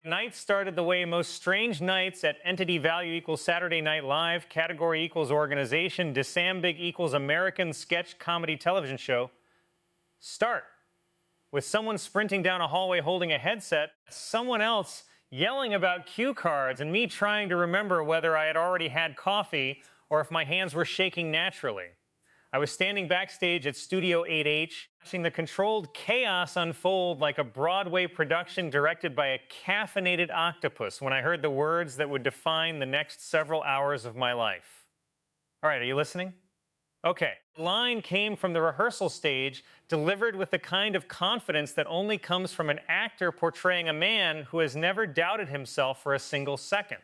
Night started the way most strange nights at entity value equals Saturday Night Live, category equals organization, disambig equals American sketch comedy television show start. With someone sprinting down a hallway holding a headset, someone else yelling about cue cards, and me trying to remember whether I had already had coffee or if my hands were shaking naturally. I was standing backstage at Studio 8H, watching the controlled chaos unfold like a Broadway production directed by a caffeinated octopus when I heard the words that would define the next several hours of my life. All right, are you listening? Okay. The line came from the rehearsal stage, delivered with the kind of confidence that only comes from an actor portraying a man who has never doubted himself for a single second.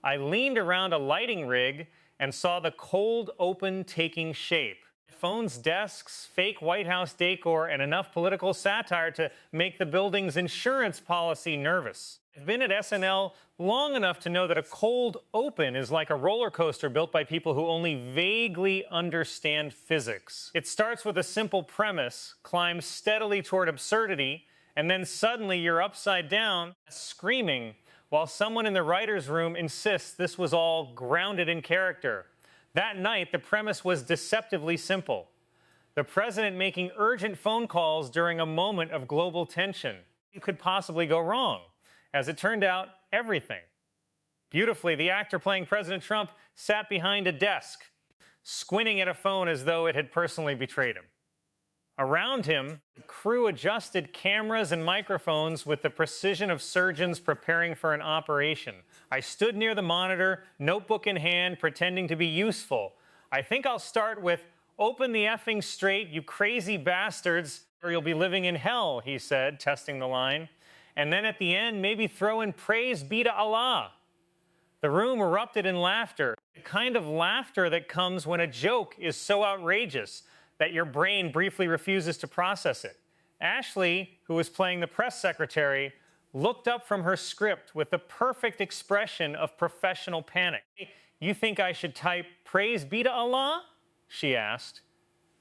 I leaned around a lighting rig and saw the cold open taking shape. Phones, desks, fake White House decor, and enough political satire to make the building's insurance policy nervous. I've been at SNL long enough to know that a cold open is like a roller coaster built by people who only vaguely understand physics. It starts with a simple premise, climbs steadily toward absurdity, and then suddenly you're upside down, screaming, while someone in the writer's room insists this was all grounded in character. That night, the premise was deceptively simple. The president making urgent phone calls during a moment of global tension. What could possibly go wrong? As it turned out, everything. Beautifully, the actor playing President Trump sat behind a desk, squinting at a phone as though it had personally betrayed him. Around him, the crew adjusted cameras and microphones with the precision of surgeons preparing for an operation. I stood near the monitor, notebook in hand, pretending to be useful. I think I'll start with, "Open the effing straight, you crazy bastards, or you'll be living in hell," he said, testing the line. And then at the end, maybe throw in "Praise be to Allah." The room erupted in laughter, the kind of laughter that comes when a joke is so outrageous that your brain briefly refuses to process it. Ashley, who was playing the press secretary, looked up from her script with the perfect expression of professional panic. "You think I should type 'Praise be to Allah'?" she asked.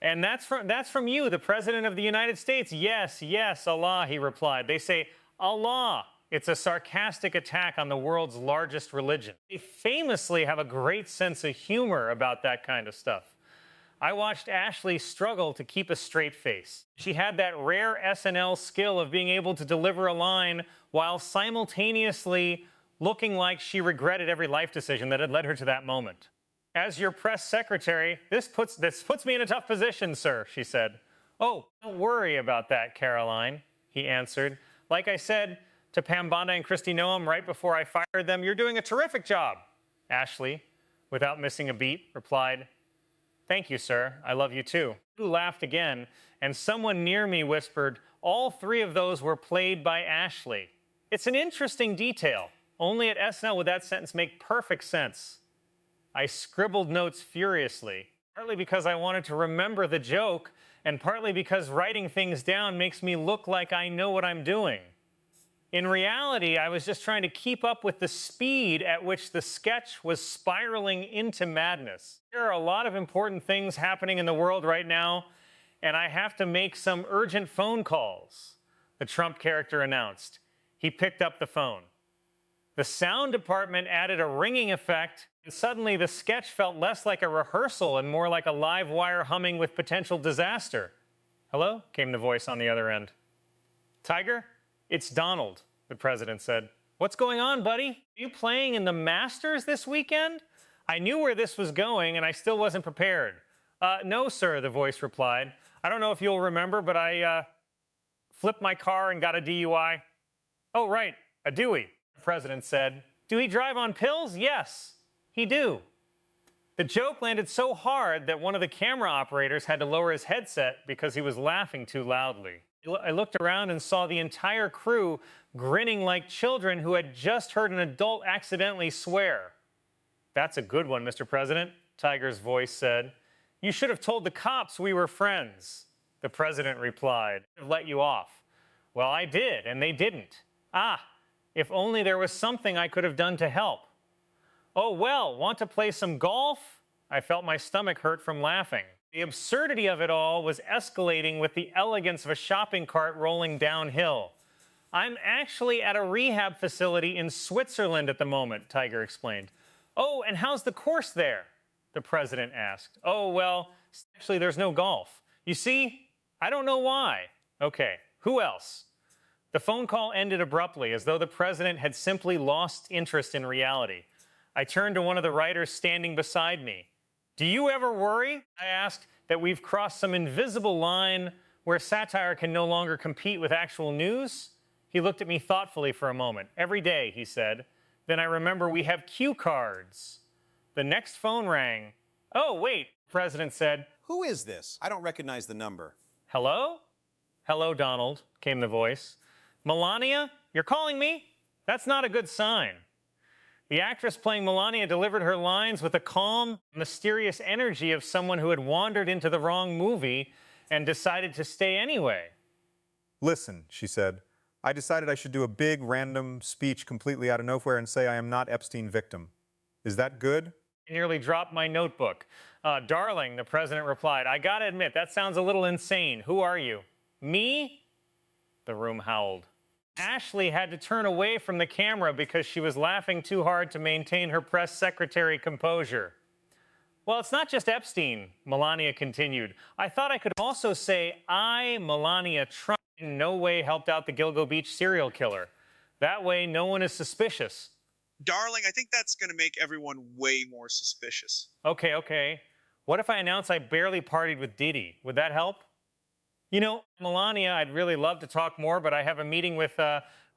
"And that's from you, the President of the United States." "Yes, yes, Allah," he replied. "They say Allah." It's a sarcastic attack on the world's largest religion. They famously have a great sense of humor about that kind of stuff. I watched Ashley struggle to keep a straight face. She had that rare SNL skill of being able to deliver a line while simultaneously looking like she regretted every life decision that had led her to that moment. "As your press secretary, this puts me in a tough position, sir," she said. "Oh, don't worry about that, Caroline," he answered. "Like I said to Pam Bondi and Kristi Noem right before I fired them, you're doing a terrific job." Ashley, without missing a beat, replied, "Thank you, sir. I love you too." Who laughed again, and someone near me whispered, "All three of those were played by Ashley." It's an interesting detail. Only at SNL would that sentence make perfect sense. I scribbled notes furiously, partly because I wanted to remember the joke, and partly because writing things down makes me look like I know what I'm doing. In reality, I was just trying to keep up with the speed at which the sketch was spiraling into madness. There are a lot of important things happening in the world right now, and I have to make some urgent phone calls, the Trump character announced. He picked up the phone. The sound department added a ringing effect, and suddenly the sketch felt less like a rehearsal and more like a live wire humming with potential disaster. "Hello?" came the voice on the other end. "Tiger? It's Donald," the president said. "What's going on, buddy? Are you playing in the Masters this weekend?" I knew where this was going, and I still wasn't prepared. "No, sir," the voice replied. "I don't know if you'll remember, but I flipped my car and got a DUI." "Oh, right, a Dewey," the president said. "Do he drive on pills?" "Yes, he do." The joke landed so hard that one of the camera operators had to lower his headset because he was laughing too loudly. I looked around and saw the entire crew grinning like children who had just heard an adult accidentally swear. "That's a good one, Mr. President," Tiger's voice said. "You should have told the cops we were friends," the president replied. "I'd have let you off." "Well, I did, and they didn't." "Ah, if only there was something I could have done to help." "Oh, well, want to play some golf?" I felt my stomach hurt from laughing. The absurdity of it all was escalating with the elegance of a shopping cart rolling downhill. I'm actually at a rehab facility in Switzerland at the moment, Tiger explained. Oh, and how's the course there? The president asked. Oh, well, actually, there's no golf. You see, I don't know why. Okay, who else? The phone call ended abruptly, as though the president had simply lost interest in reality. I turned to one of the writers standing beside me. Do you ever worry, I asked, that we've crossed some invisible line where satire can no longer compete with actual news? He looked at me thoughtfully for a moment. Every day, he said. Then I remember we have cue cards. The next phone rang. Oh, wait, the president said. Who is this? I don't recognize the number. Hello? Hello, Donald, came the voice. Melania, you're calling me? That's not a good sign. The actress playing Melania delivered her lines with the calm, mysterious energy of someone who had wandered into the wrong movie and decided to stay anyway. Listen, she said, I decided I should do a big, random speech completely out of nowhere and say I am not Epstein victim. Is that good? I nearly dropped my notebook. Darling, the president replied, I gotta admit, that sounds a little insane. Who are you? Me? The room howled. Ashley had to turn away from the camera because she was laughing too hard to maintain her press secretary composure. Well, it's not just Epstein, Melania continued. I thought I could also say I, Melania Trump, in no way helped out the Gilgo Beach serial killer. That way, no one is suspicious. Darling, I think that's going to make everyone way more suspicious. Okay. What if I announce I barely partied with Didi? Would that help? You know, Melania, I'd really love to talk more, but I have a meeting with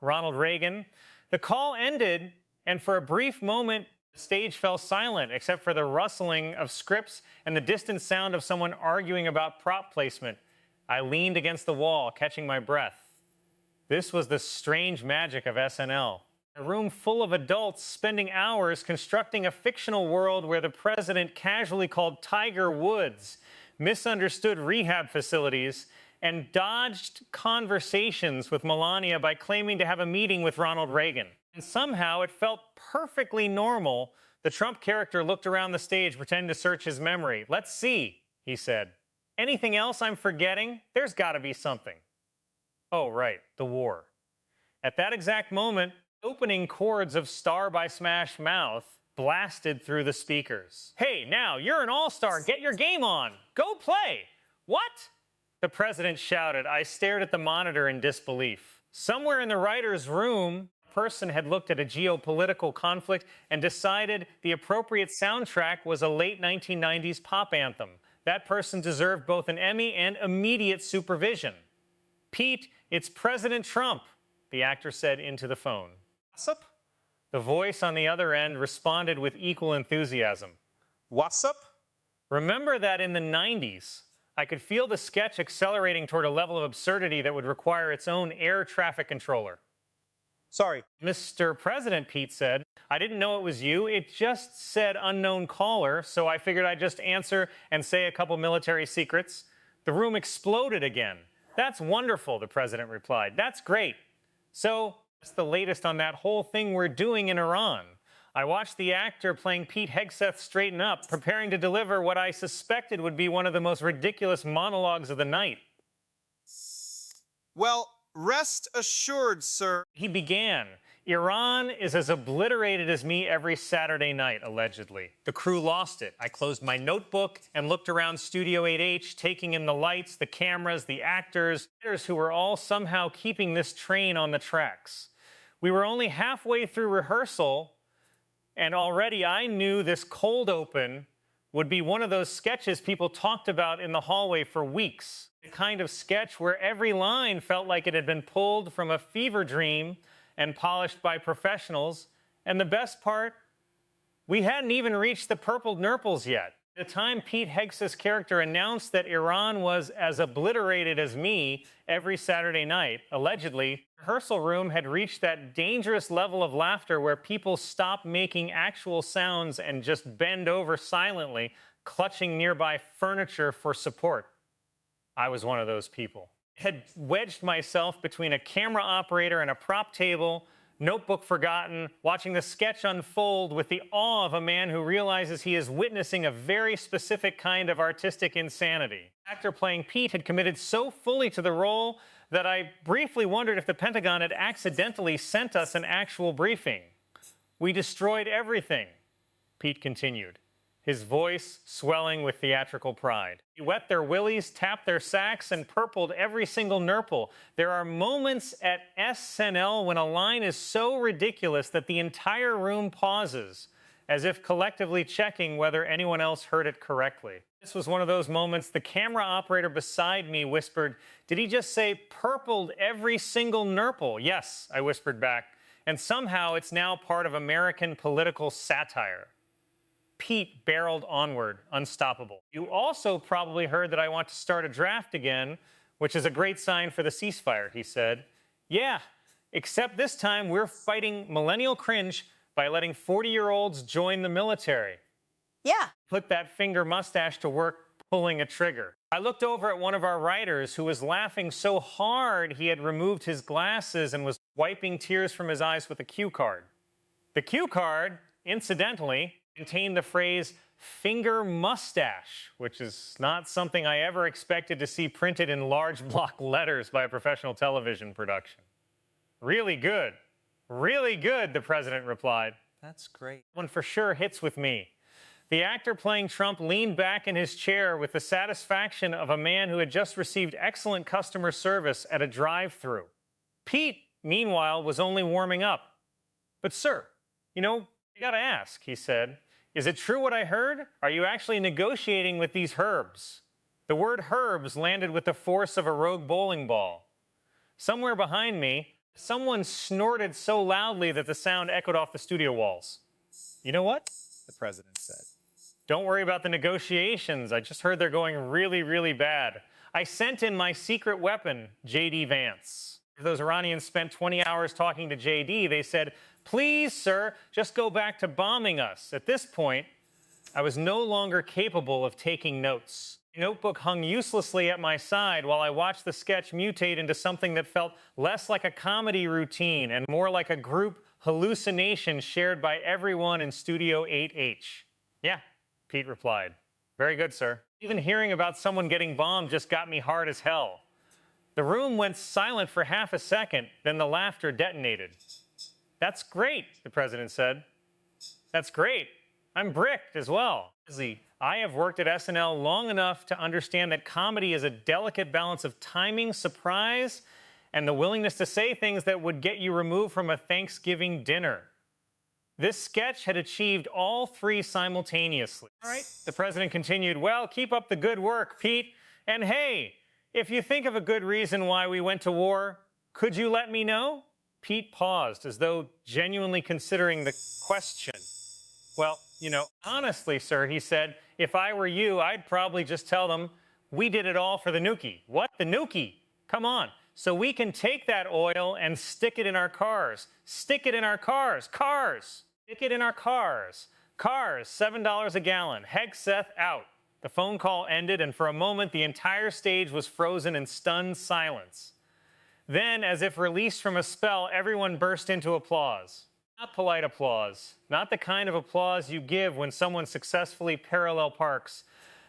Ronald Reagan. The call ended, and for a brief moment, the stage fell silent, except for the rustling of scripts and the distant sound of someone arguing about prop placement. I leaned against the wall, catching my breath. This was the strange magic of SNL. A room full of adults spending hours constructing a fictional world where the president casually called Tiger Woods, misunderstood rehab facilities, and dodged conversations with Melania by claiming to have a meeting with Ronald Reagan. And somehow it felt perfectly normal. The Trump character looked around the stage, pretending to search his memory. Let's see, he said. Anything else I'm forgetting? There's got to be something. Oh, right, the war. At that exact moment, opening chords of Star by Smash Mouth blasted through the speakers. Hey, now, you're an all-star. Get your game on. Go play. What? The president shouted. I stared at the monitor in disbelief. Somewhere in the writer's room, a person had looked at a geopolitical conflict and decided the appropriate soundtrack was a late 1990s pop anthem. That person deserved both an Emmy and immediate supervision. Pete, it's President Trump, the actor said into the phone. What's up? The voice on the other end responded with equal enthusiasm. What's up? Remember that in the 90s, I could feel the sketch accelerating toward a level of absurdity that would require its own air traffic controller. Sorry, Mr. President, Pete said. I didn't know it was you. It just said unknown caller, so I figured I'd just answer and say a couple military secrets. The room exploded again. That's wonderful, the president replied. That's great. So, that's the latest on that whole thing we're doing in Iran. I watched the actor playing Pete Hegseth straighten up, preparing to deliver what I suspected would be one of the most ridiculous monologues of the night. Well, rest assured, sir. He began. Iran is as obliterated as me every Saturday night, allegedly. The crew lost it. I closed my notebook and looked around Studio 8H, taking in the lights, the cameras, the actors who were all somehow keeping this train on the tracks. We were only halfway through rehearsal, and already I knew this cold open would be one of those sketches people talked about in the hallway for weeks. The kind of sketch where every line felt like it had been pulled from a fever dream and polished by professionals. And the best part, we hadn't even reached the purple nurples yet. At the time Pete Hegseth's character announced that Iran was as obliterated as me every Saturday night, allegedly, the rehearsal room had reached that dangerous level of laughter where people stop making actual sounds and just bend over silently, clutching nearby furniture for support. I was one of those people. I had wedged myself between a camera operator and a prop table, notebook forgotten, watching the sketch unfold with the awe of a man who realizes he is witnessing a very specific kind of artistic insanity. The actor playing Pete had committed so fully to the role that I briefly wondered if the Pentagon had accidentally sent us an actual briefing. We destroyed everything, Pete continued, his voice swelling with theatrical pride. We wet their willies, tapped their sacks, and purpled every single nurple. There are moments at SNL when a line is so ridiculous that the entire room pauses, as if collectively checking whether anyone else heard it correctly. This was one of those moments the camera operator beside me whispered, "Did he just say purpled every single nurple?" "Yes," I whispered back, and somehow it's now part of American political satire. Pete barreled onward, unstoppable. "You also probably heard that I want to start a draft again, which is a great sign for the ceasefire," he said. "Yeah, except this time we're fighting millennial cringe by letting 40-year-olds join the military." Yeah. Put that finger mustache to work pulling a trigger. I looked over at one of our writers who was laughing so hard he had removed his glasses and was wiping tears from his eyes with a cue card. The cue card, incidentally, contained the phrase finger mustache, which is not something I ever expected to see printed in large block letters by a professional television production. "Really good. Really good," the president replied. That's great. One for sure hits with me. The actor playing Trump leaned back in his chair with the satisfaction of a man who had just received excellent customer service at a drive-thru. Pete, meanwhile, was only warming up. "But, sir, you know, I gotta ask," he said. "Is it true what I heard? Are you actually negotiating with these herbs?" The word herbs landed with the force of a rogue bowling ball. Somewhere behind me, someone snorted so loudly that the sound echoed off the studio walls. "You know what?" The president said. "Don't worry about the negotiations. I just heard they're going really, really bad. I sent in my secret weapon, J.D. Vance." Those Iranians spent 20 hours talking to J.D. They said, "Please, sir, just go back to bombing us." At this point, I was no longer capable of taking notes. The notebook hung uselessly at my side while I watched the sketch mutate into something that felt less like a comedy routine and more like a group hallucination shared by everyone in Studio 8H. "Yeah," Pete replied. "Very good, sir. Even hearing about someone getting bombed just got me hard as hell." The room went silent for half a second, then the laughter detonated. "That's great," the president said. "That's great. I'm bricked as well." I have worked at SNL long enough to understand that comedy is a delicate balance of timing, surprise, and the willingness to say things that would get you removed from a Thanksgiving dinner. This sketch had achieved all three simultaneously. "All right," the president continued, "well, keep up the good work, Pete. And hey, if you think of a good reason why we went to war, could you let me know?" Pete paused, as though genuinely considering the question. "Well, you know, honestly, sir," he said, "if I were you, I'd probably just tell them, we did it all for the Nukie." "What? The Nukie? Come on. So we can take that oil and stick it in our cars. Stick it in our cars. Cars. Stick it in our cars. Cars, $7 a gallon. Hegseth out." The phone call ended, and for a moment, the entire stage was frozen in stunned silence. Then, as if released from a spell, everyone burst into applause. Not polite applause, not the kind of applause you give when someone successfully parallel parks.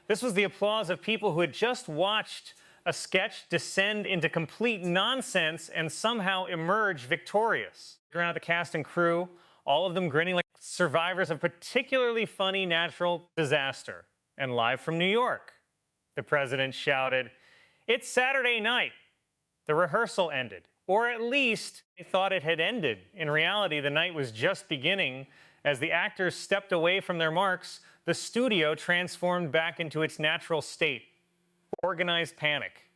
This was the applause of people who had just watched a sketch descend into complete nonsense and somehow emerge victorious. Around the cast and crew, all of them grinning like survivors of particularly funny natural disaster. And live from New York, the president shouted, "It's Saturday night." The rehearsal ended, or at least they thought it had ended. In reality, the night was just beginning. As the actors stepped away from their marks, the studio transformed back into its natural state. Organized panic.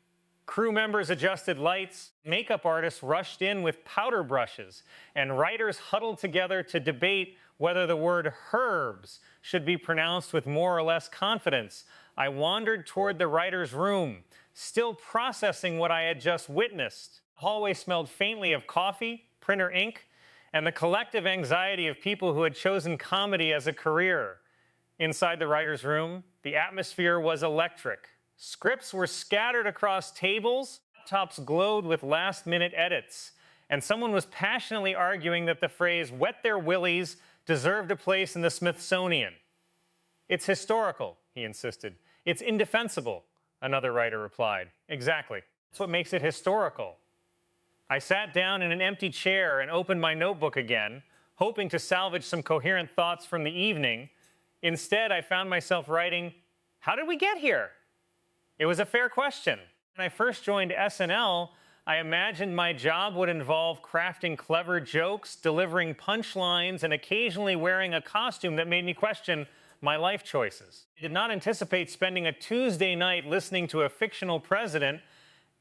Crew members adjusted lights, makeup artists rushed in with powder brushes, and writers huddled together to debate whether the word herbs should be pronounced with more or less confidence. I wandered toward the writer's room, still processing what I had just witnessed. The hallway smelled faintly of coffee, printer ink, and the collective anxiety of people who had chosen comedy as a career. Inside the writer's room, the atmosphere was electric. Scripts were scattered across tables, laptops glowed with last-minute edits, and someone was passionately arguing that the phrase "wet their willies" deserved a place in the Smithsonian. "It's historical," he insisted. "It's indefensible," another writer replied. "Exactly. That's what makes it historical. I sat down in an empty chair and opened my notebook again, hoping to salvage some coherent thoughts from the evening. Instead, I found myself writing, "How did we get here?" It was a fair question. When I first joined SNL, I imagined my job would involve crafting clever jokes, delivering punchlines, and occasionally wearing a costume that made me question my life choices. I did not anticipate spending a Tuesday night listening to a fictional president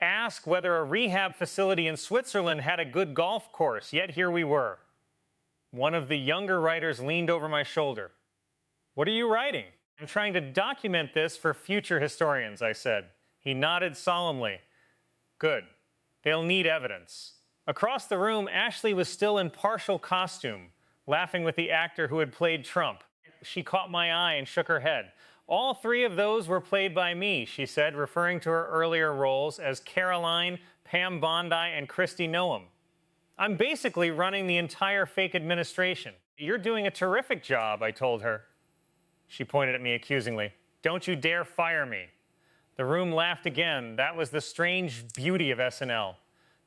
ask whether a rehab facility in Switzerland had a good golf course, yet here we were. One of the younger writers leaned over my shoulder. "What are you writing?" "I'm trying to document this for future historians," I said. He nodded solemnly. "Good. They'll need evidence." Across the room, Ashley was still in partial costume, laughing with the actor who had played Trump. She caught my eye and shook her head. "All three of those were played by me," she said, referring to her earlier roles as Caroline, Pam Bondi, and Kristi Noem. "I'm basically running the entire fake administration." "You're doing a terrific job," I told her. She pointed at me accusingly. "Don't you dare fire me." The room laughed again. That was the strange beauty of SNL.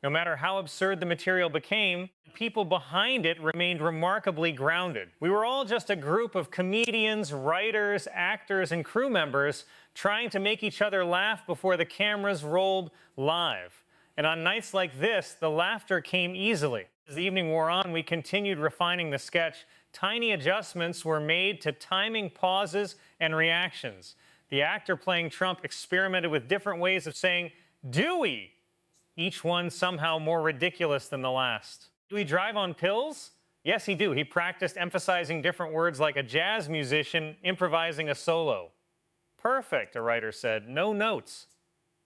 No matter how absurd the material became, the people behind it remained remarkably grounded. We were all just a group of comedians, writers, actors, and crew members trying to make each other laugh before the cameras rolled live. And on nights like this, the laughter came easily. As the evening wore on, we continued refining the sketch. Tiny adjustments were made to timing, pauses, and reactions. The actor playing Trump experimented with different ways of saying, "Dewey," each one somehow more ridiculous than the last. "Do we drive on pills?" "Yes, he do." He practiced emphasizing different words like a jazz musician improvising a solo. "Perfect," a writer said. "No notes."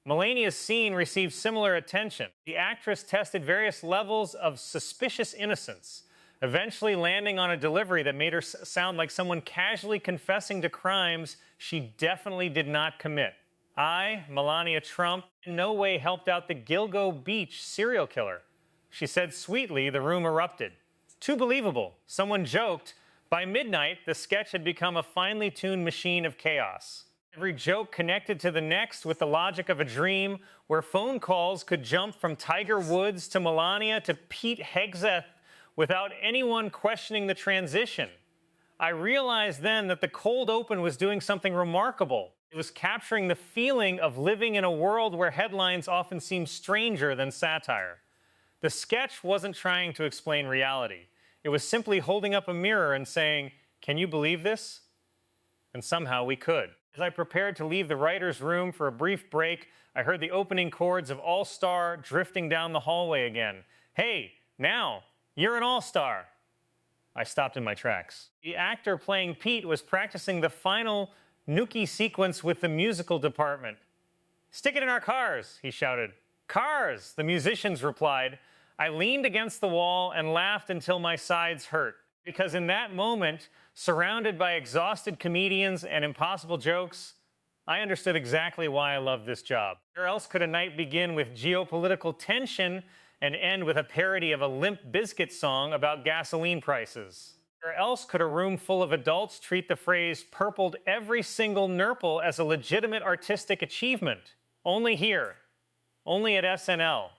Melania's scene received similar attention. The actress tested various levels of suspicious innocence, eventually landing on a delivery that made her sound like someone casually confessing to crimes she definitely did not commit. I, Melania Trump, in no way helped out the Gilgo Beach serial killer. She said sweetly. The room erupted. Too believable. Someone joked. By midnight, the sketch had become a finely tuned machine of chaos. Every joke connected to the next with the logic of a dream, where phone calls could jump from Tiger Woods to Melania to Pete Hegseth without anyone questioning the transition. I realized then that the cold open was doing something remarkable. It was capturing the feeling of living in a world where headlines often seem stranger than satire. The sketch wasn't trying to explain reality. It was simply holding up a mirror and saying, "Can you believe this?" And somehow we could. As I prepared to leave the writer's room for a brief break, I heard the opening chords of All Star drifting down the hallway again. "Hey, now, you're an all-star." I stopped in my tracks. The actor playing Pete was practicing the final Nookie sequence with the musical department. "Stick it in our cars," he shouted. "Cars," the musicians replied. I leaned against the wall and laughed until my sides hurt. Because in that moment, surrounded by exhausted comedians and impossible jokes, I understood exactly why I loved this job. Where else could a night begin with geopolitical tension and end with a parody of a Limp Bizkit song about gasoline prices? Where else could a room full of adults treat the phrase "purpled every single nurple" as a legitimate artistic achievement? Only here. Only at SNL.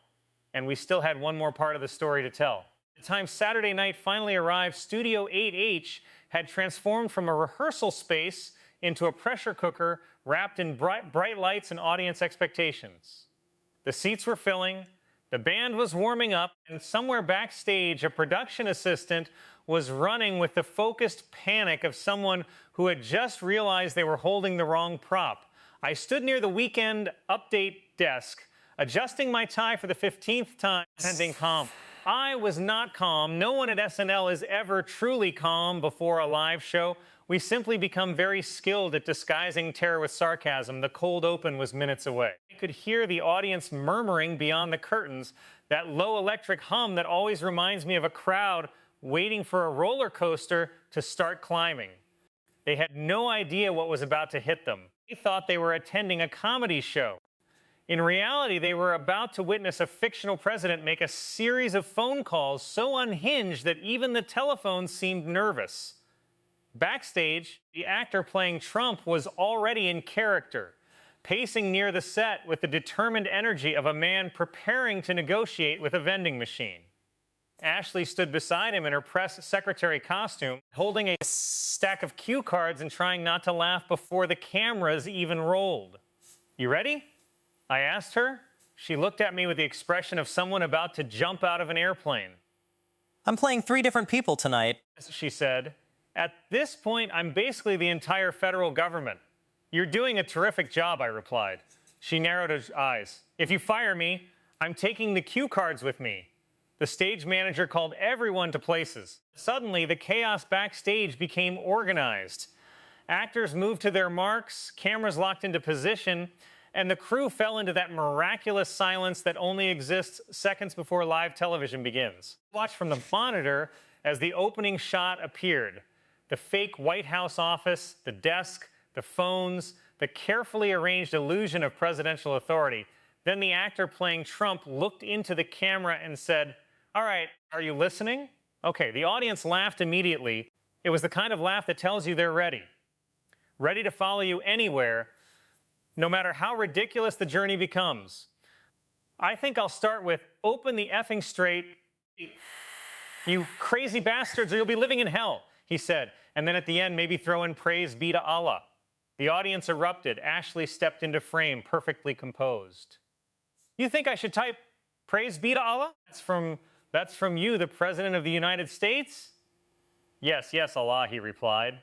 And we still had one more part of the story to tell. By the time Saturday night finally arrived, Studio 8H had transformed from a rehearsal space into a pressure cooker wrapped in bright lights and audience expectations. The seats were filling, the band was warming up, and somewhere backstage, a production assistant was running with the focused panic of someone who had just realized they were holding the wrong prop. I stood near the weekend update desk, adjusting my tie for the 15th time, pretending calm. I was not calm. No one at SNL is ever truly calm before a live show. We simply become very skilled at disguising terror with sarcasm. The cold open was minutes away. I could hear the audience murmuring beyond the curtains, that low electric hum that always reminds me of a crowd waiting for a roller coaster to start climbing. They had no idea what was about to hit them. They thought they were attending a comedy show. In reality, they were about to witness a fictional president make a series of phone calls so unhinged that even the telephone seemed nervous. Backstage, the actor playing Trump was already in character. pacing near the set with the determined energy of a man preparing to negotiate with a vending machine. Ashley stood beside him in her press secretary costume, holding a stack of cue cards and trying not to laugh before the cameras even rolled. "You ready?" I asked her. She looked at me with the expression of someone about to jump out of an airplane. "I'm playing 3 different people tonight," she said. "At this point, I'm basically the entire federal government." "You're doing a terrific job," I replied. She narrowed her eyes. "If you fire me, I'm taking the cue cards with me." The stage manager called everyone to places. Suddenly, the chaos backstage became organized. Actors moved to their marks, cameras locked into position, and the crew fell into that miraculous silence that only exists seconds before live television begins. Watch from the monitor as the opening shot appeared. The fake White House office, the desk, the phones, the carefully arranged illusion of presidential authority. Then the actor playing Trump looked into the camera and said, "All right, are you listening?" Okay, the audience laughed immediately. It was the kind of laugh that tells you they're ready. Ready to follow you anywhere, no matter how ridiculous the journey becomes. I think I'll start with, "Open the effing straight, you crazy bastards, or you'll be living in hell," he said. And then at the end, maybe throw in "Praise be to Allah." The audience erupted. Ashley stepped into frame, perfectly composed. "You think I should type "Praise be to Allah"? That's from you, the President of the United States?" "Yes, yes, Allah," he replied.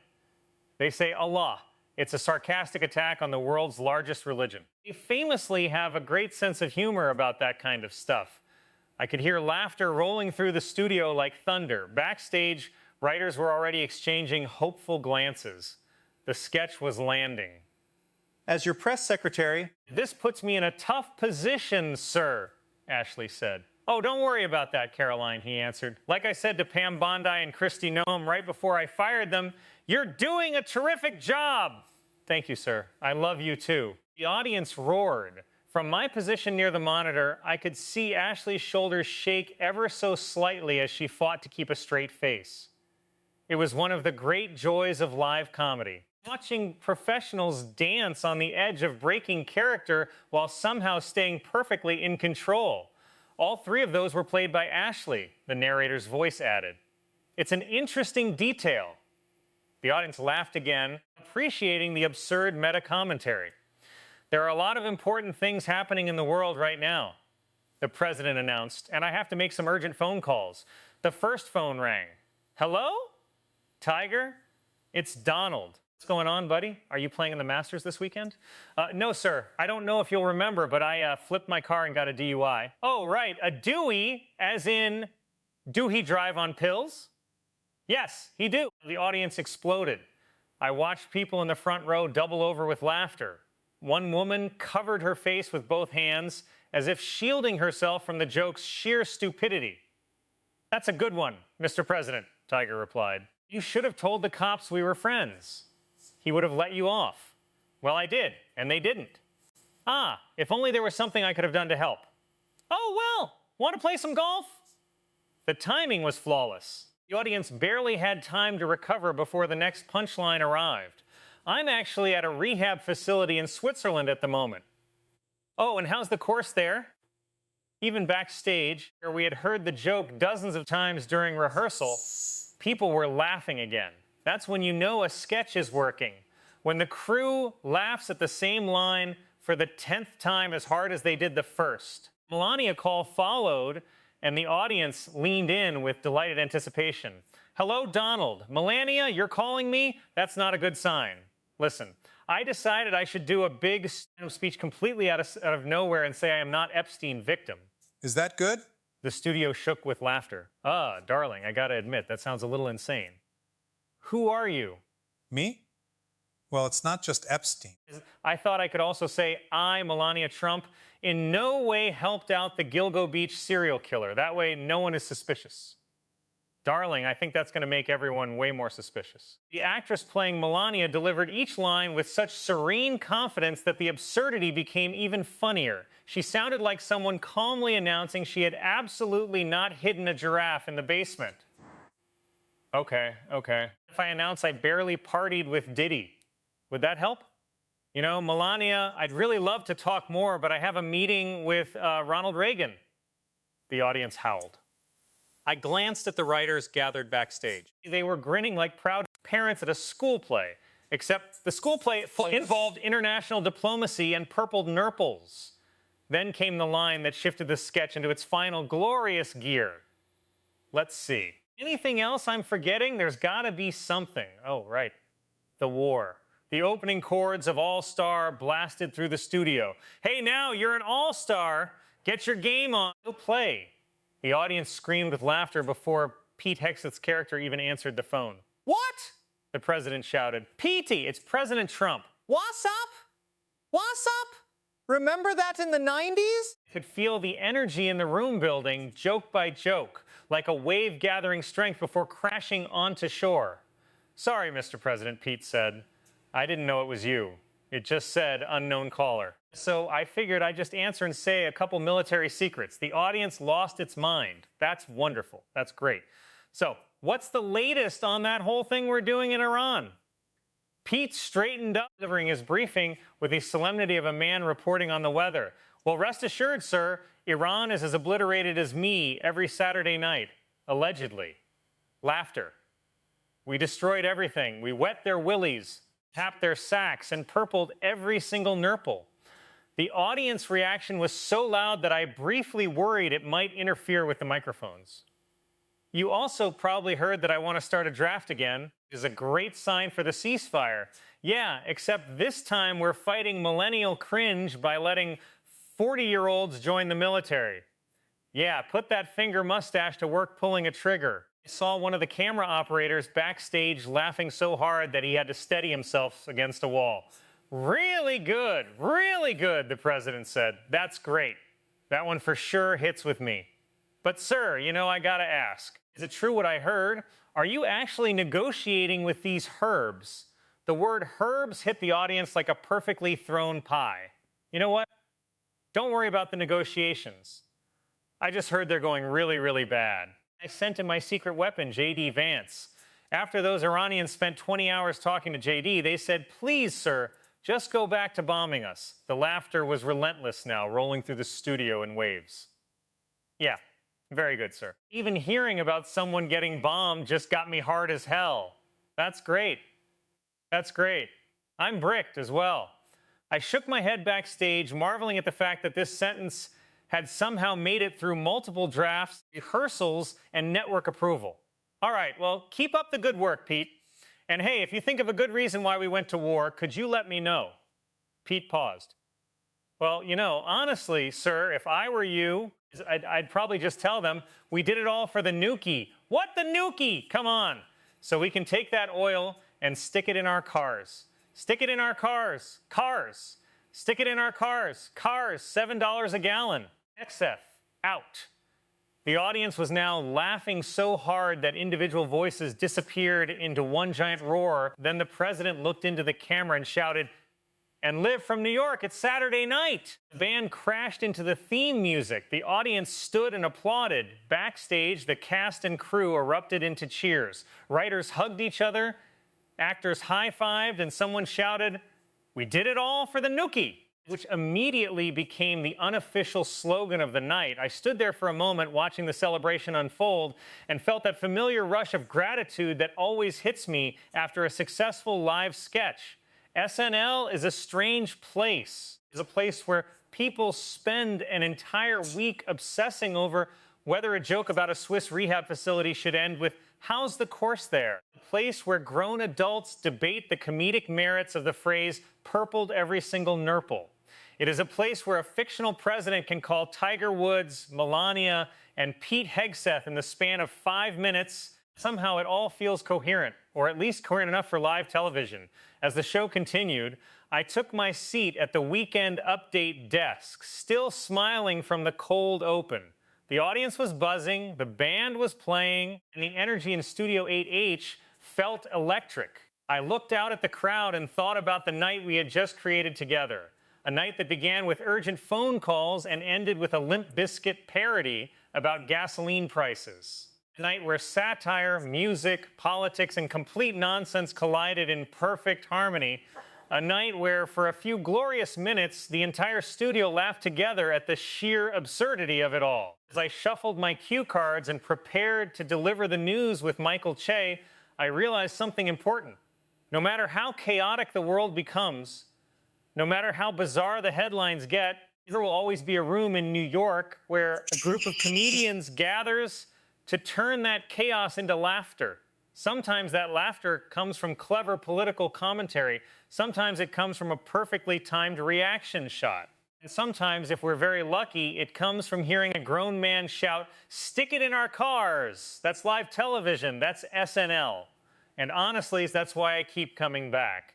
They say Allah. It's a sarcastic attack on the world's largest religion. They famously have a great sense of humor about that kind of stuff. I could hear laughter rolling through the studio like thunder. Backstage, writers were already exchanging hopeful glances. The sketch was landing. As your press secretary, "This puts me in a tough position, sir," Ashley said. "Oh, don't worry about that, Caroline," he answered. "Like I said to Pam Bondi and Kristi Noem right before I fired them, you're doing a terrific job." "Thank you, sir. I love you too." The audience roared. From my position near the monitor, I could see Ashley's shoulders shake ever so slightly as she fought to keep a straight face. It was one of the great joys of live comedy. Watching professionals dance on the edge of breaking character while somehow staying perfectly in control. All 3 of those were played by Ashley, the narrator's voice added. It's an interesting detail. The audience laughed again, appreciating the absurd meta-commentary. "There are a lot of important things happening in the world right now," the president announced, "and I have to make some urgent phone calls." The first phone rang. "Hello? Tiger? It's Donald. What's going on, buddy? Are you playing in the Masters this weekend?" "No, sir. I don't know if you'll remember, but I flipped my car and got a DUI. "Oh, right. A Dewey, as in, do he drive on pills?" "Yes, he do." The audience exploded. I watched people in the front row double over with laughter. One woman covered her face with both hands as if shielding herself from the joke's sheer stupidity. "That's a good one, Mr. President," Tiger replied. "You should have told the cops we were friends. He would have let you off." "Well, I did, and they didn't." "Ah, if only there was something I could have done to help." "Oh, well, want to play some golf?" The timing was flawless. The audience barely had time to recover before the next punchline arrived. "I'm actually at a rehab facility in Switzerland at the moment." "Oh, and how's the course there?" Even backstage, where we had heard the joke dozens of times during rehearsal, people were laughing again. That's when you know a sketch is working. When the crew laughs at the same line for the 10th time as hard as they did the first. Melania call followed, and the audience leaned in with delighted anticipation. "Hello, Donald. Melania, you're calling me? That's not a good sign. Listen, I decided I should do a big speech completely out of nowhere and say I am not Epstein victim." is that good? The studio shook with laughter. "Ah, darling, I gotta admit, that sounds a little insane." "Who are you?" Me? Well, it's not just Epstein. I thought I could also say I, Melania Trump, in no way helped out the Gilgo Beach serial killer. That way, no one is suspicious. "Darling, I think that's going to make everyone way more suspicious." The actress playing Melania delivered each line with such serene confidence that the absurdity became even funnier. She sounded like someone calmly announcing she had absolutely not hidden a giraffe in the basement. Okay. If I announce I barely partied with Diddy, would that help? You know, Melania, I'd really love to talk more, but I have a meeting with Ronald Reagan. The audience howled. I glanced at the writers gathered backstage. They were grinning like proud parents at a school play, except the school play involved international diplomacy and purpled nurples. Then came the line that shifted the sketch into its final glorious gear. Let's see. Anything else I'm forgetting? There's gotta be something. Oh, right. The war. The opening chords of All-Star blasted through the studio. Hey, now you're an all-star. Get your game on. Go play. The audience screamed with laughter before Pete Hegseth's character even answered the phone. What? The president shouted. Petey, it's President Trump. What's up? What's up? Remember that in the 90s? I could feel the energy in the room building, joke by joke, like a wave gathering strength before crashing onto shore. Sorry, Mr. President, Pete said. I didn't know it was you. It just said unknown caller. So I figured I'd just answer and say a couple military secrets. The audience lost its mind. That's wonderful. That's great. So what's the latest on that whole thing we're doing in Iran? Pete straightened up, delivering his briefing with the solemnity of a man reporting on the weather. Well, rest assured, sir, Iran is as obliterated as me every Saturday night, allegedly. Laughter. We destroyed everything. We wet their willies, tapped their sacks, and purpled every single nurple. The audience reaction was so loud that I briefly worried it might interfere with the microphones. You also probably heard that I want to start a draft again. It is a great sign for the ceasefire. Yeah, except this time we're fighting millennial cringe by letting 40-year-olds join the military. Yeah, put that finger mustache to work pulling a trigger. I saw one of the camera operators backstage laughing so hard that he had to steady himself against a wall. Really good, the president said. That's great. That one for sure hits with me. But sir, you know, I gotta ask, is it true what I heard? Are you actually negotiating with these herbs? The word herbs hit the audience like a perfectly thrown pie. You know what? Don't worry about the negotiations. I just heard they're going really bad. I sent in my secret weapon, J.D. Vance. After those Iranians spent 20 hours talking to J.D., they said, please, sir, just go back to bombing us. The laughter was relentless now, rolling through the studio in waves. Yeah, very good, sir. Even hearing about someone getting bombed just got me hard as hell. That's great. That's great. I'm bricked as well. I shook my head backstage, marveling at the fact that this sentence had somehow made it through multiple drafts, rehearsals, and network approval. All right, well, keep up the good work, Pete. And hey, if you think of a good reason why we went to war, could you let me know? Pete paused. Well, you know, honestly, sir, if I were you, I'd probably just tell them, we did it all for the nukie. What, the nukie? Come on. So we can take that oil and stick it in our cars. Stick it in our cars. Cars. Stick it in our cars. Cars, $7 a gallon. Hegseth, out. The audience was now laughing so hard that individual voices disappeared into one giant roar. Then the president looked into the camera and shouted, and live from New York, it's Saturday night. The band crashed into the theme music. The audience stood and applauded. Backstage, the cast and crew erupted into cheers. Writers hugged each other, actors high-fived, and someone shouted, we did it all for the nookie, which immediately became the unofficial slogan of the night. I stood there for a moment watching the celebration unfold and felt that familiar rush of gratitude that always hits me after a successful live sketch. SNL is a strange place. It's a place where people spend an entire week obsessing over whether a joke about a Swiss rehab facility should end with, how's the course there? A place where grown adults debate the comedic merits of the phrase, purpled every single nurple. It is a place where a fictional president can call Tiger Woods, Melania, and Pete Hegseth in the span of 5 minutes. Somehow it all feels coherent, or at least coherent enough for live television. As the show continued, I took my seat at the Weekend Update desk, still smiling from the cold open. The audience was buzzing, the band was playing, and the energy in Studio 8H felt electric. I looked out at the crowd and thought about the night we had just created together. A night that began with urgent phone calls and ended with a Limp Bizkit parody about gasoline prices. A night where satire, music, politics, and complete nonsense collided in perfect harmony. A night where, for a few glorious minutes, the entire studio laughed together at the sheer absurdity of it all. As I shuffled my cue cards and prepared to deliver the news with Michael Che, I realized something important. No matter how chaotic the world becomes, no matter how bizarre the headlines get, there will always be a room in New York where a group of comedians gathers to turn that chaos into laughter. Sometimes that laughter comes from clever political commentary. Sometimes it comes from a perfectly timed reaction shot. And sometimes, if we're very lucky, it comes from hearing a grown man shout, "Stick it in our cars." That's live television. That's SNL. And honestly, that's why I keep coming back.